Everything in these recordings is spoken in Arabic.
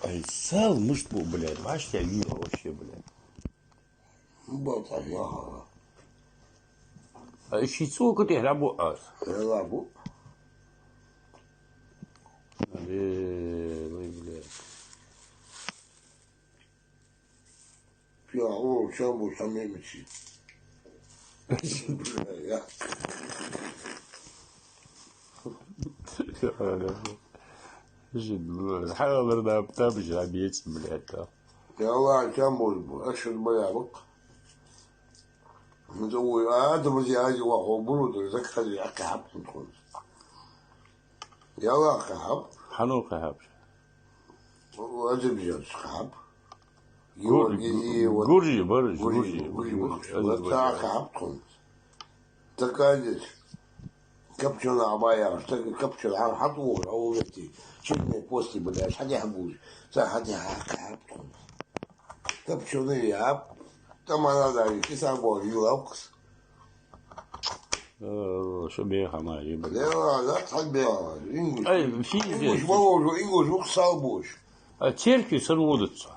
Ай, салmış bu, блядь. Вообще вилла вообще, блядь. Вот так, ага. А еще сколько ты работаешь? Рабу. Блядь. Я, о, чему самим идти? Я. حاضر بتمشي عم يتسم блядь. يا الله چمو اشد بيابك. مزوي هذا بدي اجي واخو برود ذكر لي اكعب تدخل. يا الله كعب. حنو كهب. واجب جالس كعب. جورجي برج جورجي كعب تكون. تكادت. كبشون عباية كبشون عن حطول أو بتي شدني بوستي بلاش حد يحبوش حد يحبون كبشون يلعب طبعا هذا كيسان بول يوكس شو بيها ما يجيب لا تحب إنجلش أي في إنجلش بقول إنجلش وخصابوش تشيركي سنودت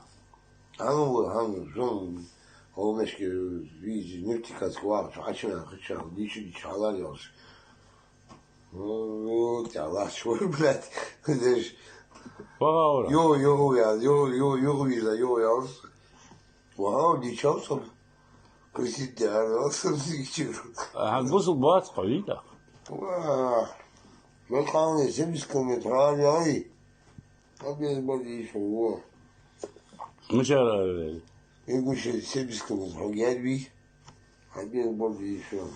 هنو زون هو مشكلة يجي نفتي كاسكوار عشان خشان ديش حلال يوش الله شوي بلاد ليش يو يارس واو دي شوصل كنت دار اصلا تيجي هنبص بوات قليلة ما كان يسبس كمتران يعني أبي بدي شو مش يقول شيء يسبس كمتران يعني أبي بدي شو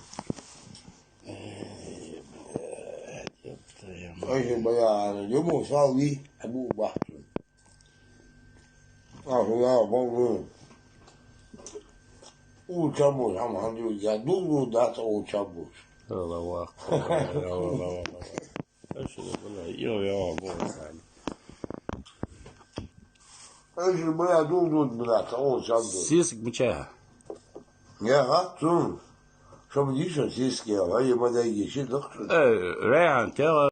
ايش البياع اليوم صار ابو بحر لا بقول وشابوش هم عندي يدور ذات وشابوش الله اكبر الله ايش والله يا ابو ايش البياع دور ذات وشابوش سيسك مشاها يا هاتون شو بديش سيسك يا هاي ما دا يجي شيء دكتور ريحان ترى